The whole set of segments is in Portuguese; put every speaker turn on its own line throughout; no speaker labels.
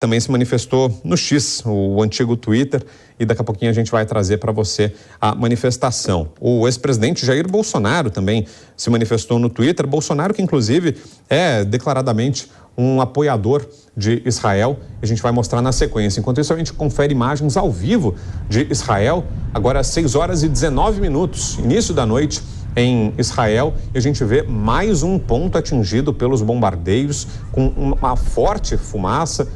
também se manifestou no X, o antigo Twitter, e daqui a pouquinho a gente vai trazer para você a manifestação. O ex-presidente Jair Bolsonaro também se manifestou no Twitter. Bolsonaro, que inclusive é declaradamente um apoiador de Israel, a gente vai mostrar na sequência. Enquanto isso, a gente confere imagens ao vivo de Israel, agora às 6h19, início da noite em Israel, e a gente vê mais um ponto atingido pelos bombardeios com uma forte fumaça.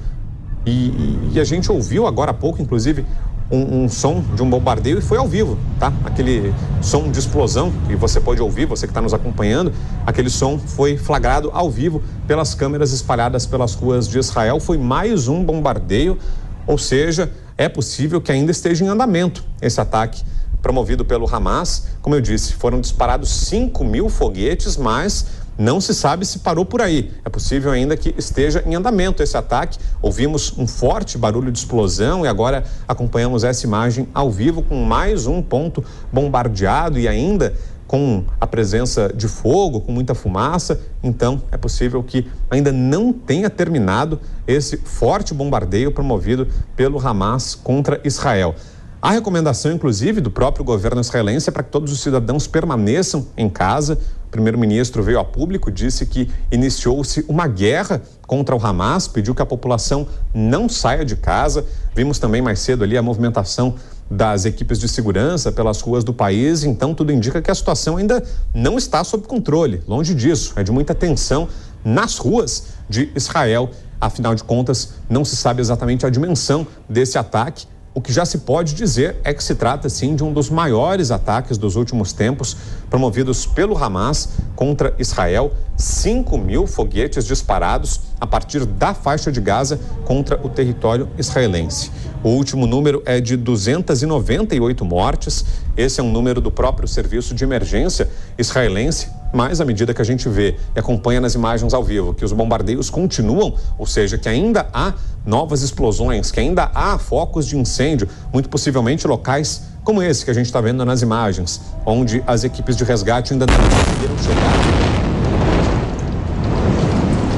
E a gente ouviu agora há pouco, inclusive, um som de um bombardeio, e foi ao vivo, tá? Aquele som de explosão que você pode ouvir, você que está nos acompanhando, aquele som foi flagrado ao vivo pelas câmeras espalhadas pelas ruas de Israel. Foi mais um bombardeio, ou seja, é possível que ainda esteja em andamento esse ataque promovido pelo Hamas. Como eu disse, foram disparados 5.000 foguetes, mas não se sabe se parou por aí. É possível ainda que esteja em andamento esse ataque. Ouvimos um forte barulho de explosão e agora acompanhamos essa imagem ao vivo com mais um ponto bombardeado e ainda com a presença de fogo, com muita fumaça. Então, é possível que ainda não tenha terminado esse forte bombardeio promovido pelo Hamas contra Israel. A recomendação, inclusive, do próprio governo israelense é para que todos os cidadãos permaneçam em casa. O primeiro-ministro veio a público, disse que iniciou-se uma guerra contra o Hamas, pediu que a população não saia de casa. Vimos também mais cedo ali a movimentação das equipes de segurança pelas ruas do país. Então, tudo indica que a situação ainda não está sob controle. Longe disso, é de muita tensão nas ruas de Israel. Afinal de contas, não se sabe exatamente a dimensão desse ataque. O que já se pode dizer é que se trata, sim, de um dos maiores ataques dos últimos tempos promovidos pelo Hamas contra Israel. 5.000 foguetes disparados a partir da faixa de Gaza contra o território israelense. O último número é de 298 mortes. Esse é um número do próprio serviço de emergência israelense. Mas à medida que a gente vê e acompanha nas imagens ao vivo que os bombardeios continuam, ou seja, que ainda há novas explosões, que ainda há focos de incêndio, muito possivelmente locais como esse que a gente está vendo nas imagens, onde as equipes de resgate ainda não conseguiram chegar.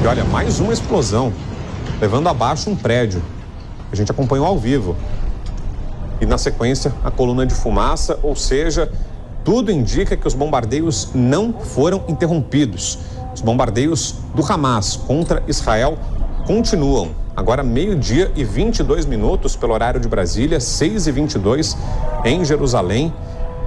E olha, mais uma explosão, levando abaixo um prédio. A gente acompanhou ao vivo. E na sequência, a coluna de fumaça, ou seja, tudo indica que os bombardeios não foram interrompidos. Os bombardeios do Hamas contra Israel continuam. Agora 12h22 pelo horário de Brasília, 6h22 em Jerusalém,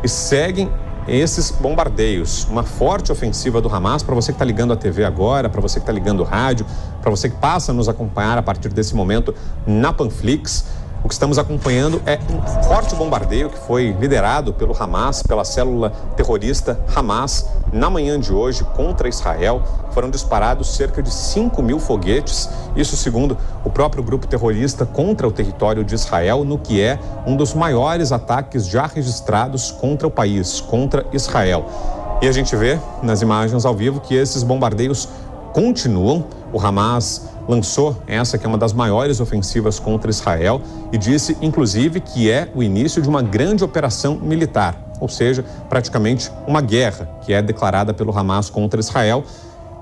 e seguem esses bombardeios. Uma forte ofensiva do Hamas. Para você que está ligando a TV agora, para você que está ligando o rádio, para você que passa a nos acompanhar a partir desse momento na Panflix, o que estamos acompanhando é um forte bombardeio que foi liderado pelo Hamas, pela célula terrorista Hamas, na manhã de hoje contra Israel. Foram disparados cerca de 5.000 foguetes, isso segundo o próprio grupo terrorista, contra o território de Israel, no que é um dos maiores ataques já registrados contra o país, contra Israel. E a gente vê nas imagens ao vivo que esses bombardeios continuam. O Hamas lançou essa que é uma das maiores ofensivas contra Israel e disse, inclusive, que é o início de uma grande operação militar, ou seja, praticamente uma guerra que é declarada pelo Hamas contra Israel.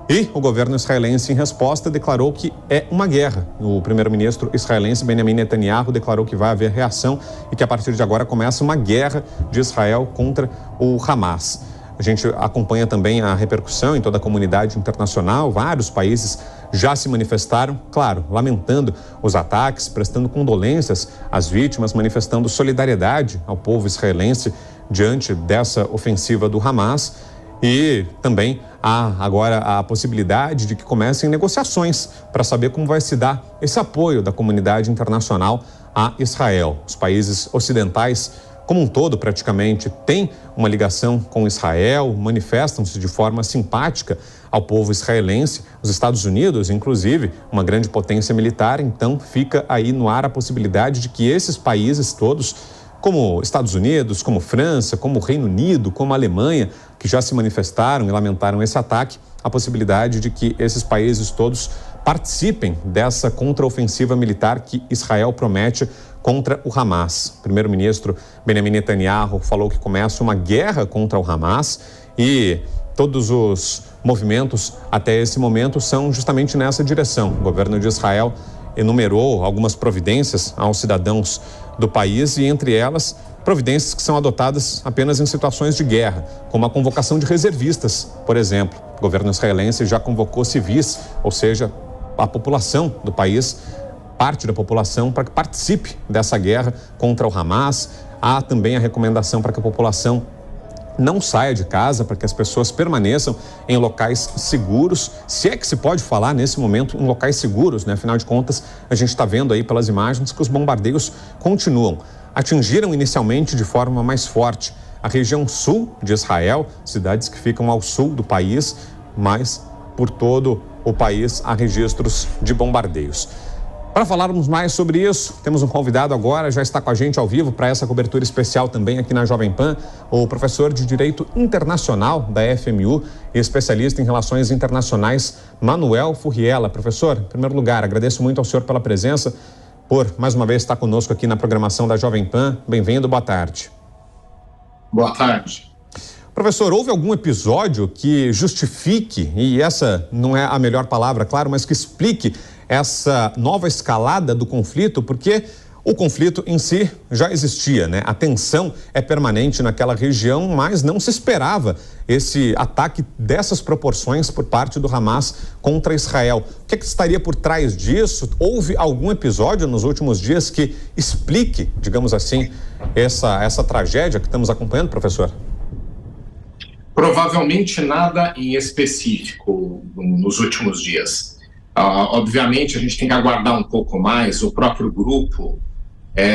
E o governo israelense, em resposta, declarou que é uma guerra. O primeiro-ministro israelense Benjamin Netanyahu declarou que vai haver reação e que a partir de agora começa uma guerra de Israel contra o Hamas. A gente acompanha também a repercussão em toda a comunidade internacional. Vários países já se manifestaram, claro, lamentando os ataques, prestando condolências às vítimas, manifestando solidariedade ao povo israelense diante dessa ofensiva do Hamas. E também há agora a possibilidade de que comecem negociações para saber como vai se dar esse apoio da comunidade internacional a Israel. Os países ocidentais, como um todo, praticamente, têm uma ligação com Israel, manifestam-se de forma simpática ao povo israelense. Os Estados Unidos, inclusive, uma grande potência militar, então fica aí no ar a possibilidade de que esses países todos, como Estados Unidos, como França, como Reino Unido, como Alemanha, que já se manifestaram e lamentaram esse ataque, a possibilidade de que esses países todos participem dessa contraofensiva militar que Israel promete contra o Hamas. O primeiro-ministro Benjamin Netanyahu falou que começa uma guerra contra o Hamas e todos os movimentos até esse momento são justamente nessa direção. O governo de Israel enumerou algumas providências aos cidadãos do país e, entre elas, providências que são adotadas apenas em situações de guerra, como a convocação de reservistas, por exemplo. O governo israelense já convocou civis, ou seja, a população do país, parte da população, para que participe dessa guerra contra o Hamas. Há também a recomendação para que a população não saia de casa, para que as pessoas permaneçam em locais seguros, se é que se pode falar nesse momento em locais seguros, né? Afinal de contas, a gente está vendo aí pelas imagens que os bombardeios continuam. Atingiram inicialmente de forma mais forte a região sul de Israel, cidades que ficam ao sul do país, mas por todo o país há registros de bombardeios. Para falarmos mais sobre isso, temos um convidado agora, já está com a gente ao vivo para essa cobertura especial também aqui na Jovem Pan, o professor de Direito Internacional da FMU e especialista em relações internacionais, Manuel Furriela. Professor, em primeiro lugar, agradeço muito ao senhor pela presença, por mais uma vez estar conosco aqui na programação da Jovem Pan. Bem-vindo, boa tarde.
Boa tarde.
Professor, houve algum episódio que justifique, e essa não é a melhor palavra, claro, mas que explique essa nova escalada do conflito? Porque o conflito em si já existia, né? A tensão é permanente naquela região, mas não se esperava esse ataque dessas proporções por parte do Hamas contra Israel. O que é que estaria por trás disso? Houve algum episódio nos últimos dias que explique, digamos assim, essa tragédia que estamos acompanhando, professor?
Provavelmente nada em específico nos últimos dias. Obviamente, a gente tem que aguardar um pouco mais. O próprio grupo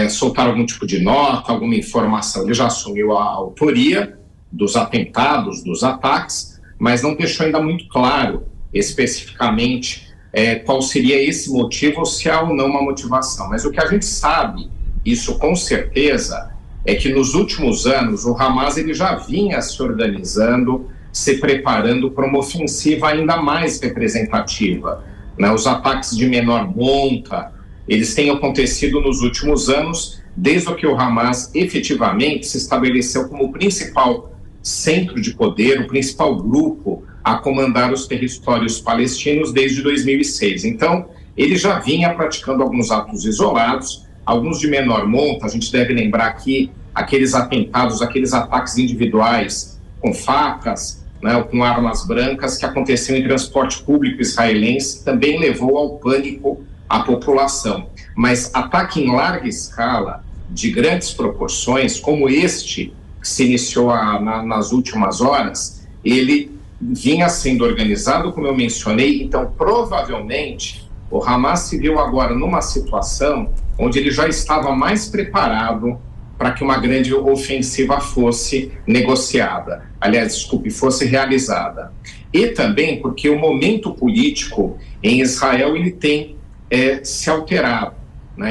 soltar algum tipo de nota, alguma informação. Ele já assumiu a autoria dos atentados, dos ataques, mas não deixou ainda muito claro, especificamente, qual seria esse motivo ou se há ou não uma motivação. Mas o que a gente sabe, isso com certeza, é que nos últimos anos o Hamas ele já vinha se organizando, se preparando para uma ofensiva ainda mais representativa. Os ataques de menor monta, eles têm acontecido nos últimos anos, desde que o Hamas efetivamente se estabeleceu como o principal centro de poder, o principal grupo a comandar os territórios palestinos desde 2006. Então, ele já vinha praticando alguns atos isolados, alguns de menor monta. A gente deve lembrar aqui aqueles atentados, aqueles ataques individuais com facas, ou com armas brancas que aconteciam em transporte público israelense, também levou ao pânico a população. Mas ataque em larga escala, de grandes proporções, como este que se iniciou nas últimas horas, ele vinha sendo organizado, como eu mencionei. Então, provavelmente, o Hamas se viu agora numa situação onde ele já estava mais preparado para que uma grande ofensiva fosse negociada, fosse realizada. E também porque o momento político em Israel ele tem se alterado.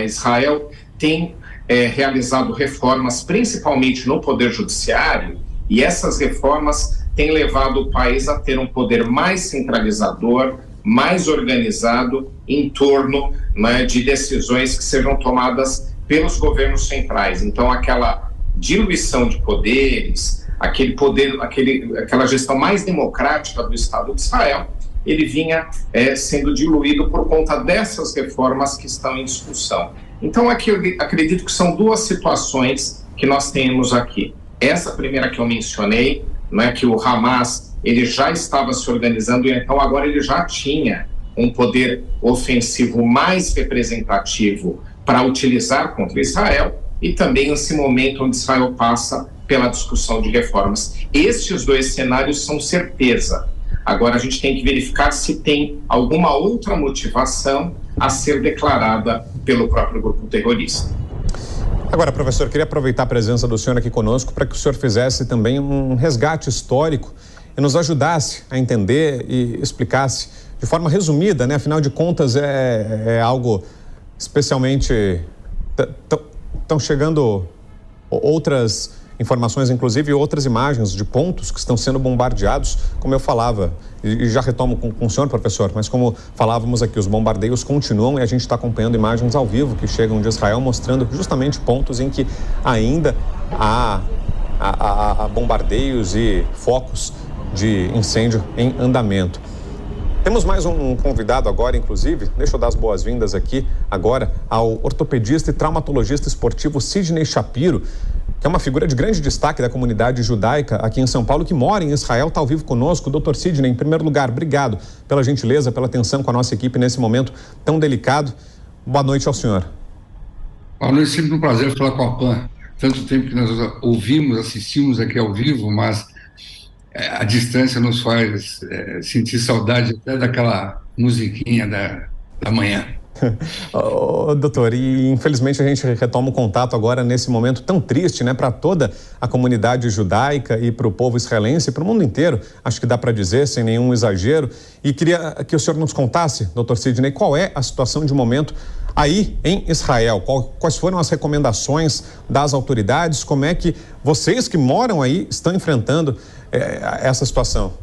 Israel tem realizado reformas, principalmente no poder judiciário, e essas reformas têm levado o país a ter um poder mais centralizador, mais organizado em torno de decisões que sejam tomadas pelos governos centrais. Então, aquela diluição de poderes, aquela gestão mais democrática do Estado de Israel, ele vinha sendo diluído por conta dessas reformas que estão em discussão. Então, aqui eu acredito que são duas situações que nós temos aqui. Essa primeira que eu mencionei, que o Hamas ele já estava se organizando, e então agora ele já tinha um poder ofensivo mais representativo para utilizar contra Israel, e também nesse momento onde Israel passa pela discussão de reformas. Estes dois cenários são certeza. Agora a gente tem que verificar se tem alguma outra motivação a ser declarada pelo próprio grupo terrorista.
Agora, professor, queria aproveitar a presença do senhor aqui conosco para que o senhor fizesse também um resgate histórico e nos ajudasse a entender e explicasse de forma resumida, né? Afinal de contas, é algo especialmente... Estão chegando outras informações, inclusive outras imagens de pontos que estão sendo bombardeados, como eu falava, e já retomo com o senhor, professor, mas como falávamos aqui, os bombardeios continuam e a gente está acompanhando imagens ao vivo que chegam de Israel, mostrando justamente pontos em que ainda há bombardeios e focos de incêndio em andamento. Temos mais um convidado agora, inclusive, deixa eu dar as boas-vindas aqui agora ao ortopedista e traumatologista esportivo Sidney Shapiro, que é uma figura de grande destaque da comunidade judaica aqui em São Paulo, que mora em Israel, está ao vivo conosco. Doutor Sidney, em primeiro lugar, obrigado pela gentileza, pela atenção com a nossa equipe nesse momento tão delicado. Boa noite ao senhor.
Boa noite, sempre um prazer falar com a PAN. Tanto tempo que nós ouvimos, assistimos aqui ao vivo, mas a distância nos faz sentir saudade até daquela musiquinha da manhã.
Doutor, e infelizmente a gente retoma o contato agora nesse momento tão triste, né, para toda a comunidade judaica e para o povo israelense e para o mundo inteiro, acho que dá para dizer, sem nenhum exagero. E queria que o senhor nos contasse, doutor Sidney, qual é a situação de momento aí em Israel? Quais foram as recomendações das autoridades? Como é que vocês que moram aí estão enfrentando essa situação?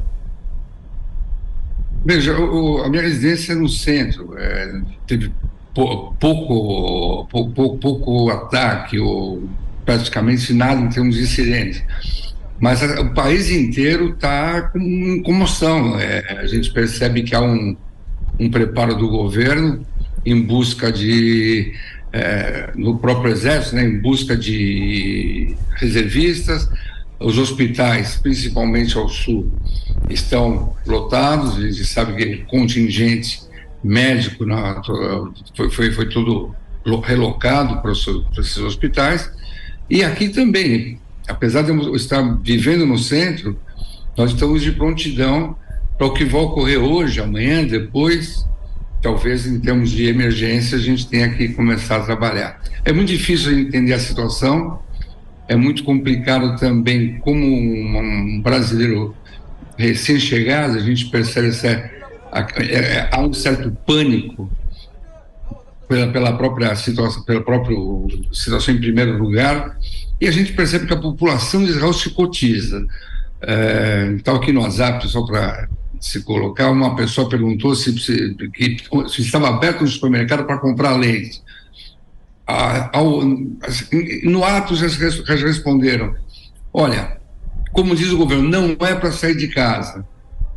Veja, a minha residência é no centro, teve pouco ataque, ou praticamente nada em termos de incidentes. Mas o país inteiro está com comoção. A gente percebe que há um preparo do governo em busca no próprio exército, né, em busca de reservistas. Os hospitais, principalmente ao sul, estão lotados. A gente sabe que o contingente médico foi todo relocado para esses hospitais. E aqui também, apesar de eu estar vivendo no centro, nós estamos de prontidão para o que vai ocorrer hoje, amanhã, depois. Talvez em termos de emergência a gente tenha que começar a trabalhar. É muito difícil entender a situação, é muito complicado também, como um brasileiro recém-chegado, a gente percebe há um certo pânico pela própria situação em primeiro lugar, e a gente percebe que a população de Israel se cotiza. Então aqui no WhatsApp, só para se colocar, uma pessoa perguntou se estava aberto no supermercado para comprar leite. No ato já responderam: olha, como diz o governo, não é para sair de casa,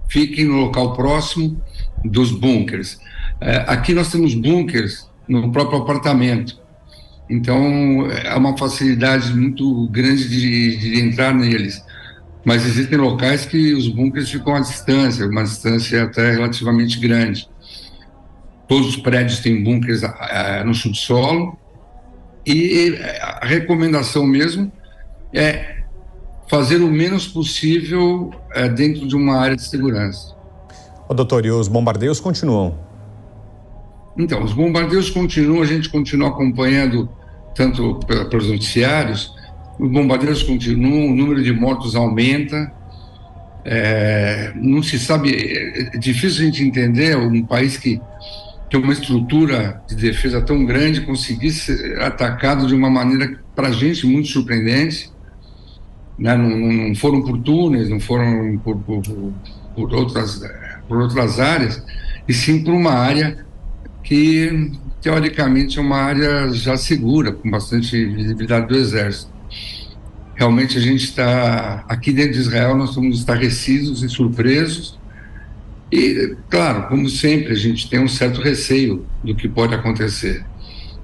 fiquem no local próximo dos bunkers. Aqui nós temos bunkers no próprio apartamento, então é uma facilidade muito grande de entrar neles. Mas existem locais que os bunkers ficam à distância, uma distância até relativamente grande. Todos os prédios têm bunkers no subsolo, e a recomendação mesmo é fazer o menos possível dentro de uma área de segurança.
Doutor, e os bombardeios continuam?
Então, os bombardeios continuam, a gente continua acompanhando tanto pelos noticiários. Os bombardeios continuam, o número de mortos aumenta, não se sabe, é difícil a gente entender um país que tem uma estrutura de defesa tão grande conseguir ser atacado de uma maneira, para a gente, muito surpreendente, né? Não foram por túneis, não foram por outras áreas, e sim por uma área que, teoricamente, é uma área já segura, com bastante visibilidade do exército. Realmente a gente está, aqui dentro de Israel, nós estamos estarrecidos e surpresos, e, claro, como sempre, a gente tem um certo receio do que pode acontecer.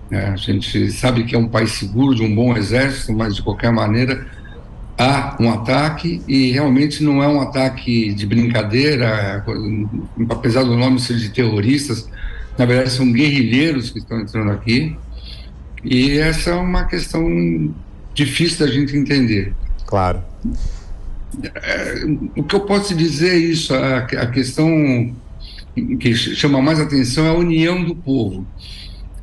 A gente sabe que é um país seguro, de um bom exército, mas, de qualquer maneira, há um ataque, e realmente não é um ataque de brincadeira, apesar do nome ser de terroristas, na verdade são guerrilheiros que estão entrando aqui, e essa é uma questão difícil da gente entender.
Claro.
O que eu posso dizer é isso, a questão que chama mais atenção é a união do povo.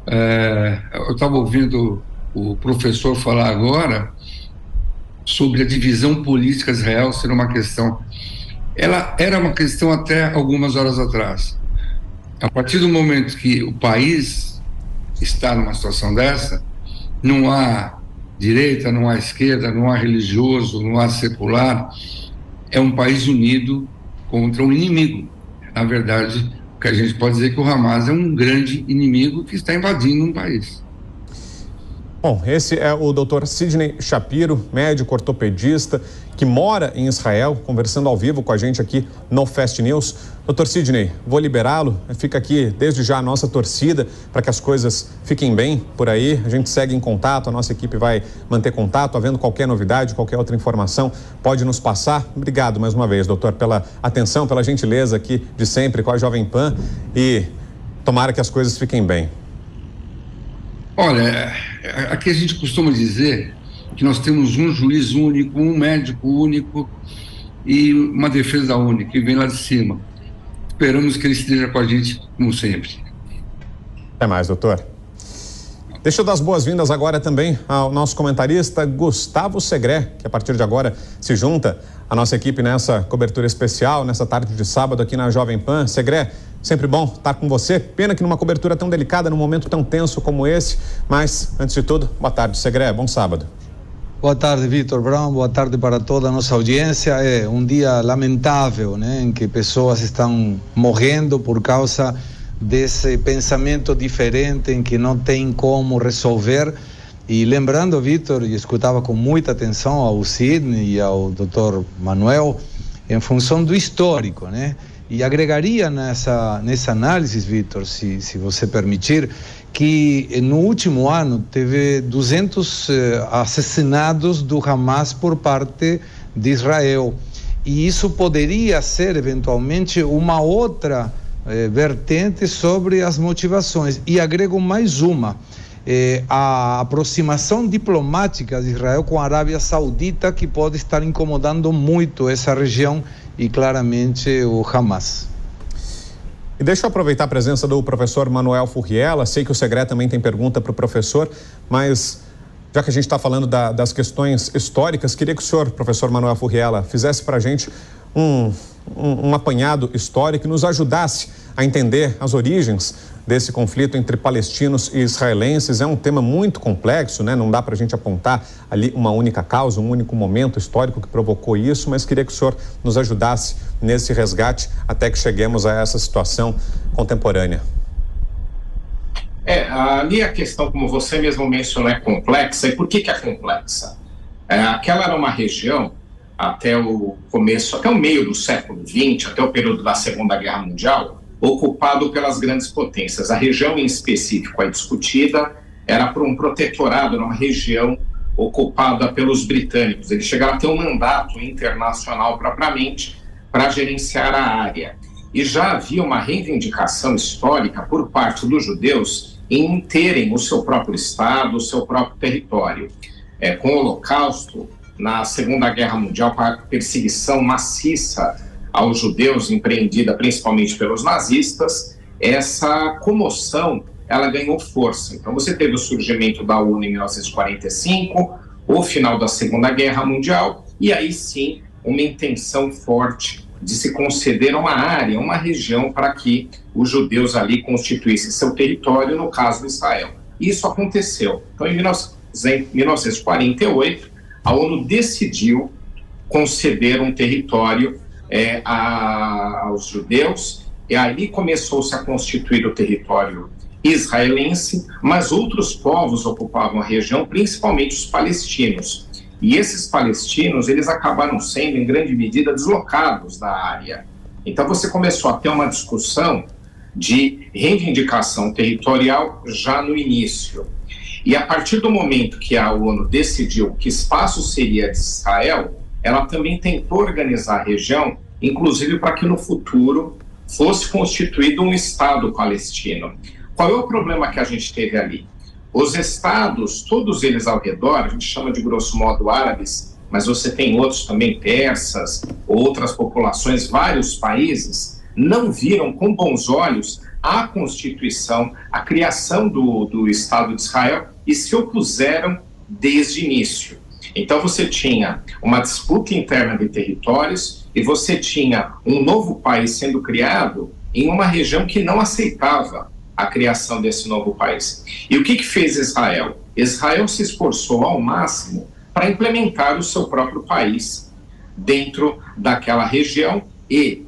Eu estava ouvindo o professor falar agora sobre a divisão política de Israel ser uma questão. Ela era uma questão até algumas horas atrás. A partir do momento que o país está numa situação dessa, não há direita, não há esquerda, não há religioso, não há secular. É um país unido contra um inimigo. Na verdade, o que a gente pode dizer é que o Hamas é um grande inimigo que está invadindo um país.
Bom, esse é o Dr. Sidney Shapiro, médico ortopedista, que mora em Israel, conversando ao vivo com a gente aqui no Fast News. Dr. Sidney, vou liberá-lo. Fica aqui desde já a nossa torcida para que as coisas fiquem bem por aí. A gente segue em contato, a nossa equipe vai manter contato. Havendo qualquer novidade, qualquer outra informação, pode nos passar. Obrigado mais uma vez, doutor, pela atenção, pela gentileza aqui de sempre com a Jovem Pan e tomara que as coisas fiquem bem.
Olha, aqui a gente costuma dizer que nós temos um juiz único, um médico único e uma defesa única, que vem lá de cima. Esperamos que ele esteja com a gente, como sempre.
Até mais, doutor. Deixa eu dar as boas-vindas agora também ao nosso comentarista Gustavo Segré, que a partir de agora se junta à nossa equipe nessa cobertura especial, nessa tarde de sábado aqui na Jovem Pan. Segré, sempre bom estar com você. Pena que numa cobertura tão delicada, num momento tão tenso como esse. Mas, antes de tudo, boa tarde, Segré. Bom sábado.
Boa tarde, Vitor Brown. Boa tarde para toda a nossa audiência. É um dia lamentável, né, em que pessoas estão morrendo por causa desse pensamento diferente em que não tem como resolver. E lembrando, Vitor, e escutava com muita atenção ao Sidney e ao Dr. Manuel, em função do histórico, né? E agregaria nessa análise, Vitor, se você permitir, que no último ano teve 200 assassinados do Hamas por parte de Israel. E isso poderia ser, eventualmente, uma outra vertente sobre as motivações. E agrego mais uma. A aproximação diplomática de Israel com a Arábia Saudita, que pode estar incomodando muito essa região e claramente o Hamas.
E deixa eu aproveitar a presença do professor Manuel Furriela. Sei que o Segré também tem pergunta para o professor, mas já que a gente está falando das questões históricas, queria que o senhor, professor Manuel Furriela, fizesse para a gente um apanhado histórico e nos ajudasse a entender as origens desse conflito entre palestinos e israelenses. É um tema muito complexo, né? Não dá para a gente apontar ali uma única causa, um único momento histórico que provocou isso, mas queria que o senhor nos ajudasse nesse resgate até que cheguemos a essa situação contemporânea.
Ali a questão, como você mesmo mencionou, é complexa. E por que é complexa? Aquela era uma região, até o começo, até o meio do século XX, até o período da Segunda Guerra Mundial, ocupado pelas grandes potências. A região em específico aí discutida era por um protetorado, era uma região ocupada pelos britânicos. Eles chegaram a ter um mandato internacional propriamente para gerenciar a área. E já havia uma reivindicação histórica por parte dos judeus em terem o seu próprio Estado, o seu próprio território. Com o Holocausto, na Segunda Guerra Mundial, com a perseguição maciça aos judeus, empreendida principalmente pelos nazistas, essa comoção, ela ganhou força. Então você teve o surgimento da ONU em 1945, o final da Segunda Guerra Mundial, e aí sim uma intenção forte de se conceder uma área, uma região para que os judeus ali constituíssem seu território, no caso de Israel. Isso aconteceu. Então em 1948, a ONU decidiu conceder um território aos judeus, e ali começou-se a constituir o território israelense, mas outros povos ocupavam a região, principalmente os palestinos. E esses palestinos, eles acabaram sendo, em grande medida, deslocados da área. Então você começou a ter uma discussão de reivindicação territorial já no início. E a partir do momento que a ONU decidiu que espaço seria de Israel, ela também tentou organizar a região, inclusive para que no futuro fosse constituído um Estado palestino. Qual é o problema que a gente teve ali? Os estados, todos eles ao redor, a gente chama de grosso modo árabes, mas você tem outros também, persas, outras populações, vários países, não viram com bons olhos a constituição, a criação do Estado de Israel e se opuseram desde o início. Então você tinha uma disputa interna de territórios e você tinha um novo país sendo criado em uma região que não aceitava a criação desse novo país. E o que fez Israel? Israel se esforçou ao máximo para implementar o seu próprio país dentro daquela região e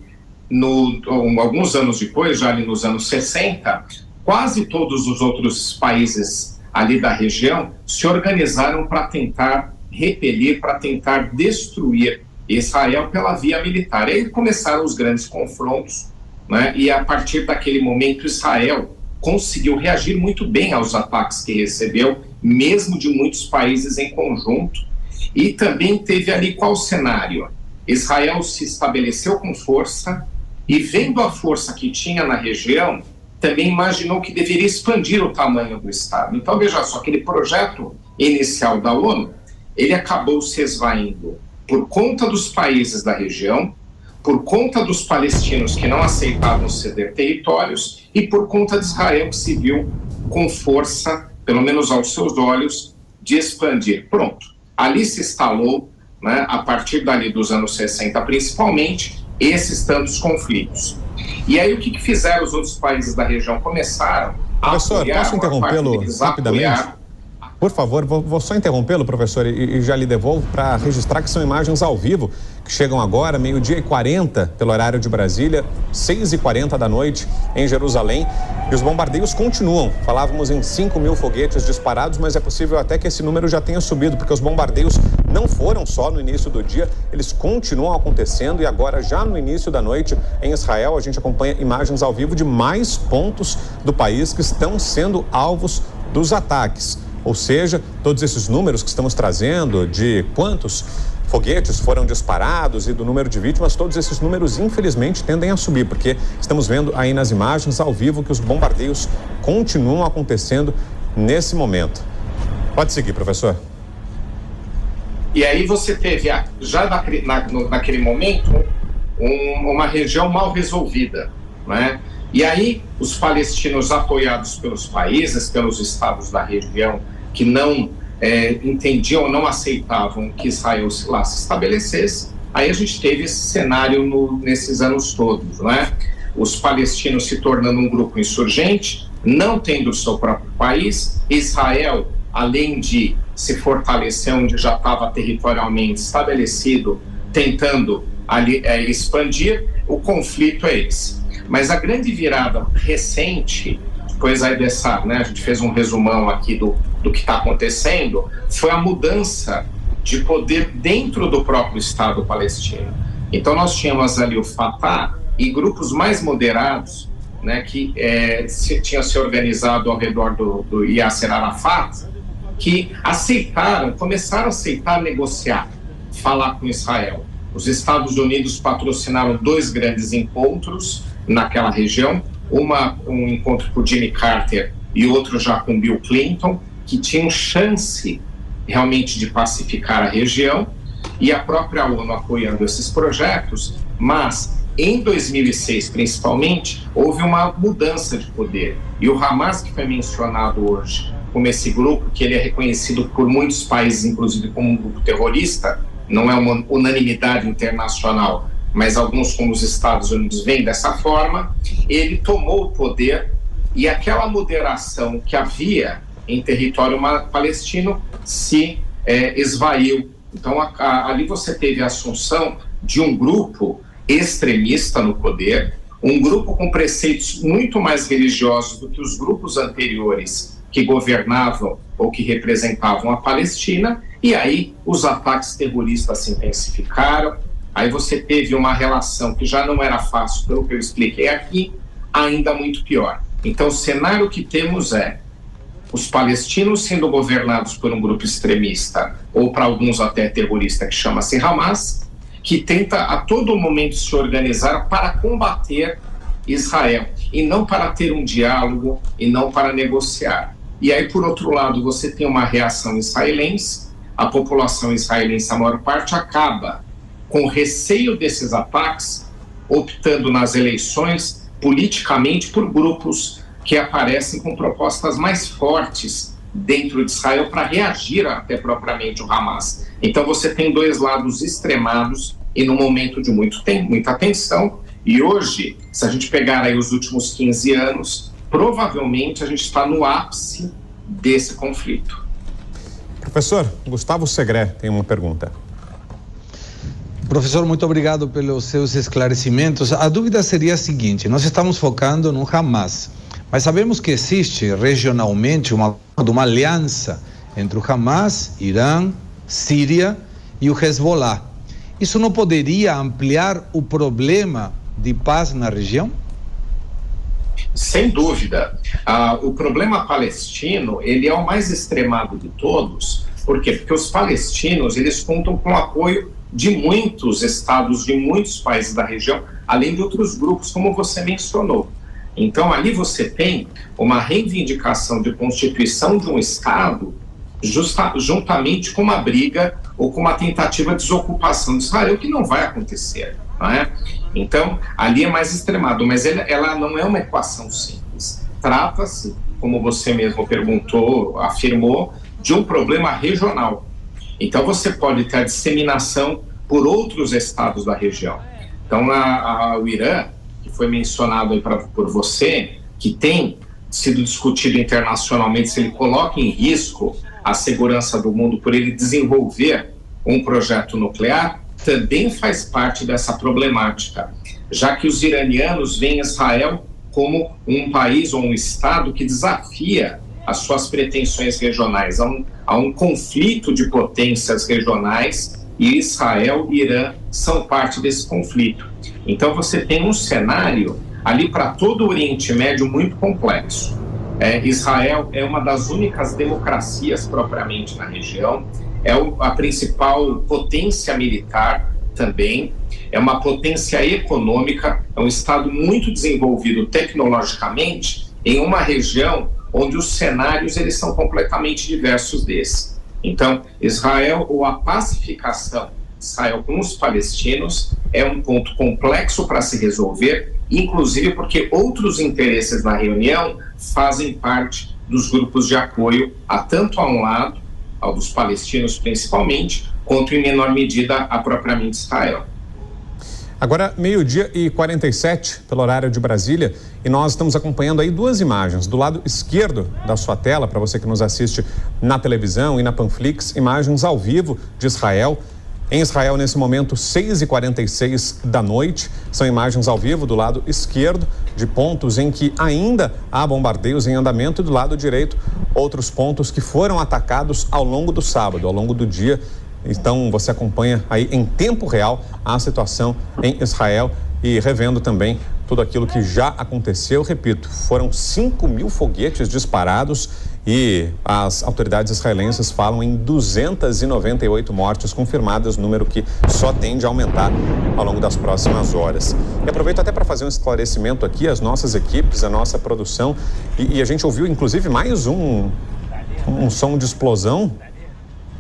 alguns anos depois, já ali nos anos 60, quase todos os outros países ali da região se organizaram para tentar repelir, para tentar destruir Israel pela via militar. E aí começaram os grandes confrontos, né? E a partir daquele momento Israel conseguiu reagir muito bem aos ataques que recebeu, mesmo de muitos países em conjunto. E também teve ali qual cenário? Israel se estabeleceu com força e, vendo a força que tinha na região, também imaginou que deveria expandir o tamanho do Estado. Então, veja só, aquele projeto inicial da ONU, ele acabou se esvaindo por conta dos países da região, por conta dos palestinos que não aceitavam ceder territórios e por conta de Israel, que se viu com força, pelo menos aos seus olhos, de expandir. Pronto, ali se instalou, né, a partir dali dos anos 60 principalmente, esses tantos conflitos. E aí o que fizeram os outros países da região? Começaram a
Professor,
apoiar,
posso interrompê-lo rapidamente? Por favor, vou só interrompê-lo, professor, e já lhe devolvo para registrar que são imagens ao vivo que chegam agora, 12h40, pelo horário de Brasília, 6h40 da noite em Jerusalém. E os bombardeios continuam. Falávamos em 5.000 foguetes disparados, mas é possível até que esse número já tenha subido, porque os bombardeios não foram só no início do dia, eles continuam acontecendo e agora, já no início da noite, em Israel, a gente acompanha imagens ao vivo de mais pontos do país que estão sendo alvos dos ataques. Ou seja, todos esses números que estamos trazendo de quantos foguetes foram disparados e do número de vítimas, todos esses números, infelizmente, tendem a subir, porque estamos vendo aí nas imagens ao vivo que os bombardeios continuam acontecendo nesse momento. Pode seguir, professor.
E aí você teve, já naquele momento, uma região mal resolvida, né? E aí os palestinos, apoiados pelos países, pelos estados da região, que não entendiam, não aceitavam que Israel lá se estabelecesse, aí a gente teve esse cenário nesses anos todos, né? Os palestinos se tornando um grupo insurgente, não tendo o seu próprio país, Israel, além de se fortalecer onde já estava territorialmente estabelecido, tentando ali expandir, o conflito é esse. Mas a grande virada recente, depois aí dessa, né, a gente fez um resumão aqui do que está acontecendo, foi a mudança de poder dentro do próprio Estado palestino. Então nós tínhamos ali o Fatah e grupos mais moderados, né, que tinham se organizado ao redor do Yasser Arafat, que começaram a aceitar negociar, falar com Israel. Os Estados Unidos patrocinaram 2 grandes encontros naquela região, um encontro com Jimmy Carter e outro já com Bill Clinton, que tinham chance realmente de pacificar a região, e a própria ONU apoiando esses projetos, mas em 2006 principalmente houve uma mudança de poder, e o Hamas, que foi mencionado hoje como esse grupo, que ele é reconhecido por muitos países, inclusive como um grupo terrorista, não é uma unanimidade internacional, mas alguns, como os Estados Unidos, veem dessa forma, ele tomou o poder e aquela moderação que havia em território palestino se esvaiu. Então, ali você teve a assunção de um grupo extremista no poder, um grupo com preceitos muito mais religiosos do que os grupos anteriores que governavam ou que representavam a Palestina, e aí os ataques terroristas se intensificaram. Aí você teve uma relação que já não era fácil, pelo que eu expliquei aqui, ainda muito pior. Então, o cenário que temos é os palestinos sendo governados por um grupo extremista, ou para alguns até terrorista, que chama-se Hamas, que tenta a todo momento se organizar para combater Israel, e não para ter um diálogo, e não para negociar. E aí, por outro lado, você tem uma reação israelense, a população israelense, a maior parte, acaba com receio desses ataques, optando nas eleições politicamente por grupos que aparecem com propostas mais fortes dentro de Israel para reagir até propriamente o Hamas. Então você tem 2 lados extremados e num momento de muita tensão, e hoje, se a gente pegar aí os últimos 15 anos, provavelmente a gente está no ápice desse conflito.
Professor, Gustavo Segré tem uma pergunta.
Professor, muito obrigado pelos seus esclarecimentos. A dúvida seria a seguinte: nós estamos focando no Hamas, Mas sabemos que existe regionalmente uma aliança entre o Hamas, Irã, Síria e o Hezbollah. Isso não poderia ampliar o problema de paz na região?
Sem dúvida. O problema palestino, ele é o mais extremado de todos. Por quê? Porque os palestinos, eles contam com o apoio de muitos estados, de muitos países da região, além de outros grupos, como você mencionou. Então, ali você tem uma reivindicação de constituição de um estado juntamente com uma briga ou com uma tentativa de desocupação de Israel, que não vai acontecer, não é? Então, ali é mais extremado, mas ela não é uma equação simples. Trata-se, como você mesmo perguntou, afirmou, de um problema regional. Então, você pode ter a disseminação por outros estados da região. Então, o Irã, que foi mencionado aí por você, que tem sido discutido internacionalmente se ele coloca em risco a segurança do mundo por ele desenvolver um projeto nuclear, também faz parte dessa problemática, já que os iranianos veem Israel como um país ou um estado que desafia as suas pretensões regionais. Há um conflito de potências regionais e Israel e Irã são parte desse conflito. Então você tem um cenário ali para todo o Oriente Médio muito complexo. Israel é uma das únicas democracias propriamente na região, é a principal potência militar também, é uma potência econômica, é um estado muito desenvolvido tecnologicamente em uma região onde os cenários eles são completamente diversos desse. Então, Israel ou a pacificação de Israel com os palestinos é um ponto complexo para se resolver, inclusive porque outros interesses na reunião fazem parte dos grupos de apoio, tanto a um lado, ao dos palestinos principalmente, quanto em menor medida a propriamente Israel.
Agora, 12h47, pelo horário de Brasília, e nós estamos acompanhando aí duas imagens. Do lado esquerdo da sua tela, para você que nos assiste na televisão e na Panflix, imagens ao vivo de Israel. Em Israel, nesse momento, 6h46 da noite, são imagens ao vivo do lado esquerdo, de pontos em que ainda há bombardeios em andamento, e do lado direito, outros pontos que foram atacados ao longo do sábado, ao longo do dia. Então, você acompanha aí em tempo real a situação em Israel e revendo também tudo aquilo que já aconteceu. Repito, foram 5.000 foguetes disparados e as autoridades israelenses falam em 298 mortes confirmadas, número que só tende a aumentar ao longo das próximas horas. E aproveito até para fazer um esclarecimento aqui, as nossas equipes, a nossa produção, e a gente ouviu inclusive mais um som de explosão.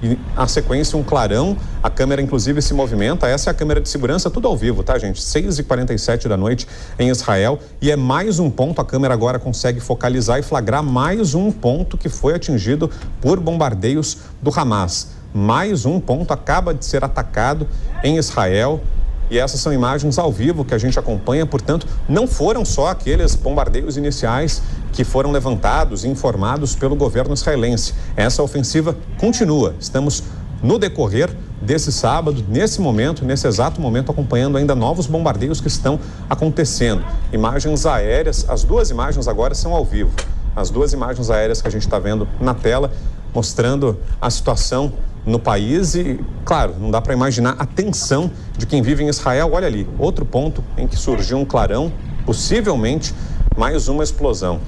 E a sequência, um clarão, a câmera inclusive se movimenta, essa é a câmera de segurança, tudo ao vivo, tá, gente? 6h47 da noite em Israel, e é mais um ponto, a câmera agora consegue focalizar e flagrar mais um ponto que foi atingido por bombardeios do Hamas. Mais um ponto acaba de ser atacado em Israel. E essas são imagens ao vivo que a gente acompanha, portanto, não foram só aqueles bombardeios iniciais que foram levantados e informados pelo governo israelense. Essa ofensiva continua. Estamos no decorrer desse sábado, nesse momento, nesse exato momento, acompanhando ainda novos bombardeios que estão acontecendo. Imagens aéreas, as duas imagens agora são ao vivo. As duas imagens aéreas que a gente está vendo na tela, mostrando a situação no país e, claro, não dá para imaginar a tensão de quem vive em Israel. Olha ali, outro ponto em que surgiu um clarão, possivelmente mais uma explosão.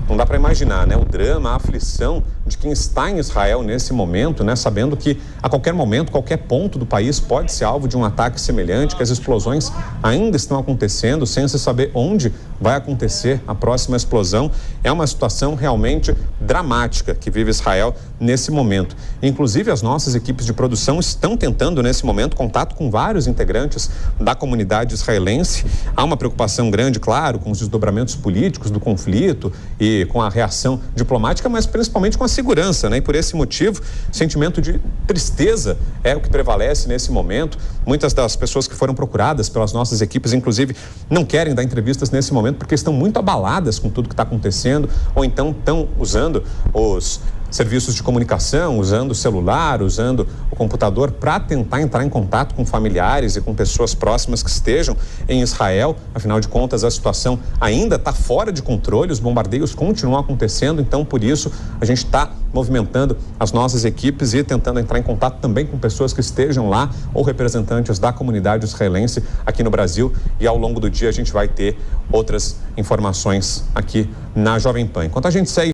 Não dá para imaginar, né? O drama, a aflição de quem está em Israel nesse momento, né? Sabendo que a qualquer momento, qualquer ponto do país pode ser alvo de um ataque semelhante, que as explosões ainda estão acontecendo sem se saber onde vai acontecer a próxima explosão. É uma situação realmente dramática que vive Israel nesse momento. Inclusive, as nossas equipes de produção estão tentando, nesse momento, contato com vários integrantes da comunidade israelense. Há uma preocupação grande, claro, com os desdobramentos políticos do conflito e com a reação diplomática, mas principalmente com a segurança, né? E por esse motivo, sentimento de tristeza é o que prevalece nesse momento. Muitas das pessoas que foram procuradas pelas nossas equipes, inclusive, não querem dar entrevistas nesse momento porque estão muito abaladas com tudo que está acontecendo, ou então estão usando serviços de comunicação, usando o celular, usando o computador para tentar entrar em contato com familiares e com pessoas próximas que estejam em Israel. Afinal de contas, a situação ainda está fora de controle, os bombardeios continuam acontecendo, então por isso a gente está movimentando as nossas equipes e tentando entrar em contato também com pessoas que estejam lá ou representantes da comunidade israelense aqui no Brasil, e ao longo do dia a gente vai ter outras informações aqui na Jovem Pan. Enquanto a gente segue